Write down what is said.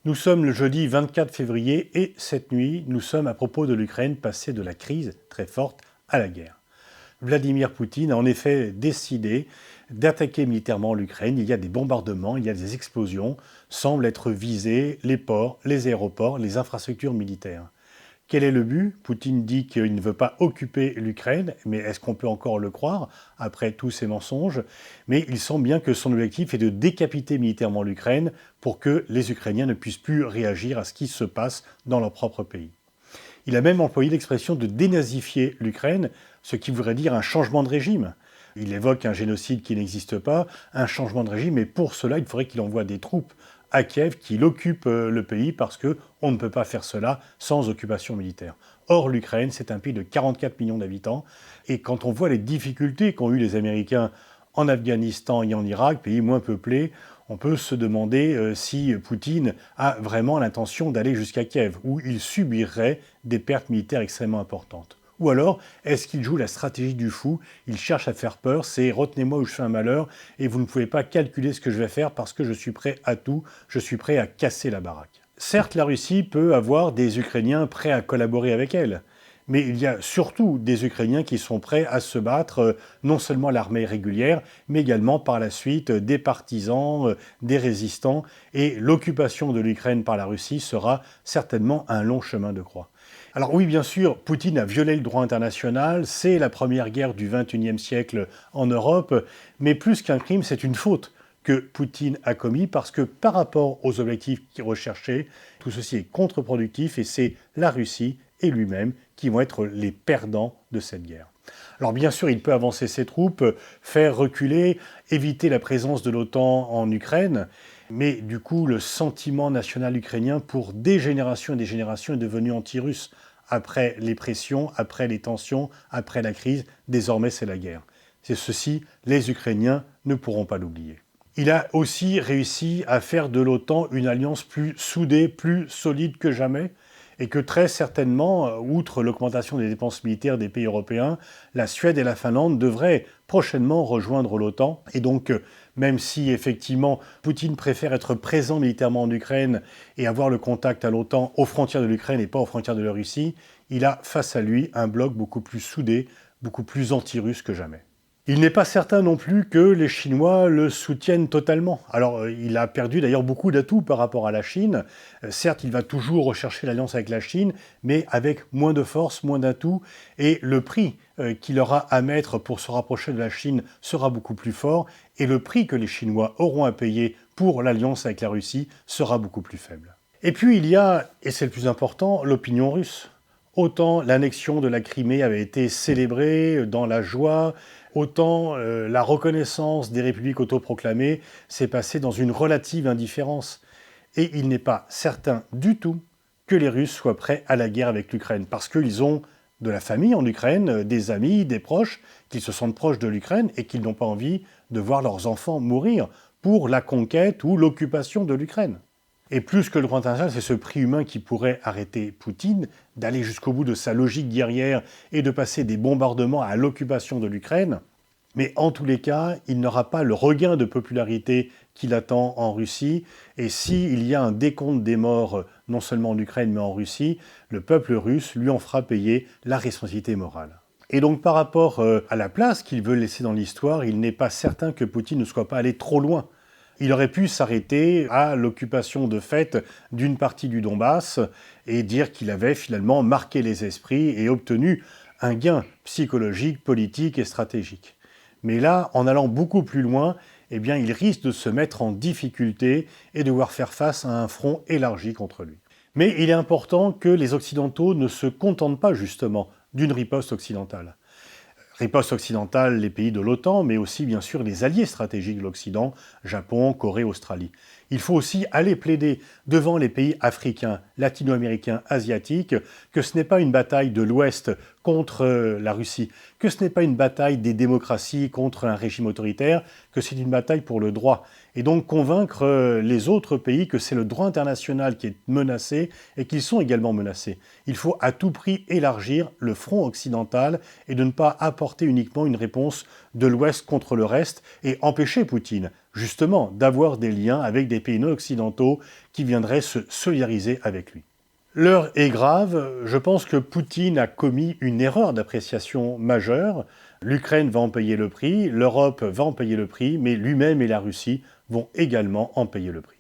Nous sommes le jeudi 24 février et cette nuit, nous sommes à propos de l'Ukraine passée de la crise très forte à la guerre. Vladimir Poutine a en effet décidé d'attaquer militairement l'Ukraine. Il y a des bombardements, il y a des explosions, semblent être visés les ports, les aéroports, les infrastructures militaires. Quel est le but? Poutine dit qu'il ne veut pas occuper l'Ukraine, mais est-ce qu'on peut encore le croire après tous ces mensonges? Mais il semble bien que son objectif est de décapiter militairement l'Ukraine pour que les Ukrainiens ne puissent plus réagir à ce qui se passe dans leur propre pays. Il a même employé l'expression de dénazifier l'Ukraine, ce qui voudrait dire un changement de régime. Il évoque un génocide qui n'existe pas, un changement de régime, et pour cela, il faudrait qu'il envoie des troupes à Kiev, qu'il occupe le pays, parce qu'on ne peut pas faire cela sans occupation militaire. Or, l'Ukraine, c'est un pays de 44 millions d'habitants, et quand on voit les difficultés qu'ont eues les Américains en Afghanistan et en Irak, pays moins peuplés, on peut se demander si Poutine a vraiment l'intention d'aller jusqu'à Kiev, où il subirait des pertes militaires extrêmement importantes. Ou alors, est-ce qu'il joue la stratégie du fou? Il cherche à faire peur, c'est « retenez-moi ou je fais un malheur, et vous ne pouvez pas calculer ce que je vais faire parce que je suis prêt à tout, je suis prêt à casser la baraque ». Certes, la Russie peut avoir des Ukrainiens prêts à collaborer avec elle, mais il y a surtout des Ukrainiens qui sont prêts à se battre, non seulement l'armée régulière, mais également par la suite des partisans, des résistants, et l'occupation de l'Ukraine par la Russie sera certainement un long chemin de croix. Alors oui, bien sûr, Poutine a violé le droit international, c'est la première guerre du XXIe siècle en Europe, mais plus qu'un crime, c'est une faute que Poutine a commis parce que par rapport aux objectifs qu'il recherchait, tout ceci est contre-productif et c'est la Russie et lui-même qui vont être les perdants de cette guerre. Alors bien sûr, il peut avancer ses troupes, faire reculer, éviter la présence de l'OTAN en Ukraine, mais du coup, le sentiment national ukrainien pour des générations et des générations est devenu anti-russe. Après les pressions, après les tensions, après la crise, désormais c'est la guerre. C'est ceci, les Ukrainiens ne pourront pas l'oublier. Il a aussi réussi à faire de l'OTAN une alliance plus soudée, plus solide que jamais, et que très certainement, outre l'augmentation des dépenses militaires des pays européens, la Suède et la Finlande devraient prochainement rejoindre l'OTAN. Et donc, même si effectivement Poutine préfère être présent militairement en Ukraine et avoir le contact à l'OTAN aux frontières de l'Ukraine et pas aux frontières de la Russie, il a face à lui un bloc beaucoup plus soudé, beaucoup plus anti-russe que jamais. Il n'est pas certain non plus que les Chinois le soutiennent totalement. Alors, il a perdu d'ailleurs beaucoup d'atouts par rapport à la Chine. Certes, il va toujours rechercher l'alliance avec la Chine, mais avec moins de force, moins d'atouts, et le prix qu'il aura à mettre pour se rapprocher de la Chine sera beaucoup plus fort, et le prix que les Chinois auront à payer pour l'alliance avec la Russie sera beaucoup plus faible. Et puis il y a, et c'est le plus important, l'opinion russe. Autant l'annexion de la Crimée avait été célébrée dans la joie, autant la reconnaissance des républiques autoproclamées s'est passée dans une relative indifférence. Et il n'est pas certain du tout que les Russes soient prêts à la guerre avec l'Ukraine, parce qu'ils ont de la famille en Ukraine, des amis, des proches, qu'ils se sentent proches de l'Ukraine et qu'ils n'ont pas envie de voir leurs enfants mourir pour la conquête ou l'occupation de l'Ukraine. Et plus que le droit international, c'est ce prix humain qui pourrait arrêter Poutine d'aller jusqu'au bout de sa logique guerrière et de passer des bombardements à l'occupation de l'Ukraine. Mais en tous les cas, il n'aura pas le regain de popularité qu'il attend en Russie. Et s'il y a un décompte des morts, non seulement en Ukraine, mais en Russie, le peuple russe lui en fera payer la responsabilité morale. Et donc par rapport à la place qu'il veut laisser dans l'histoire, il n'est pas certain que Poutine ne soit pas allé trop loin. Il aurait pu s'arrêter à l'occupation de fait d'une partie du Donbass et dire qu'il avait finalement marqué les esprits et obtenu un gain psychologique, politique et stratégique. Mais là, en allant beaucoup plus loin, eh bien, il risque de se mettre en difficulté et devoir faire face à un front élargi contre lui. Mais il est important que les Occidentaux ne se contentent pas justement d'une riposte occidentale. Riposte occidentale, les pays de l'OTAN, mais aussi bien sûr les alliés stratégiques de l'Occident, Japon, Corée, Australie. Il faut aussi aller plaider devant les pays africains, latino-américains, asiatiques, que ce n'est pas une bataille de l'Ouest contre la Russie, que ce n'est pas une bataille des démocraties contre un régime autoritaire, que c'est une bataille pour le droit. Et donc convaincre les autres pays que c'est le droit international qui est menacé et qu'ils sont également menacés. Il faut à tout prix élargir le front occidental et de ne pas apporter uniquement une réponse de l'Ouest contre le reste et empêcher Poutine justement, d'avoir des liens avec des pays non occidentaux qui viendraient se solidariser avec lui. L'heure est grave, je pense que Poutine a commis une erreur d'appréciation majeure. L'Ukraine va en payer le prix, l'Europe va en payer le prix, mais lui-même et la Russie vont également en payer le prix.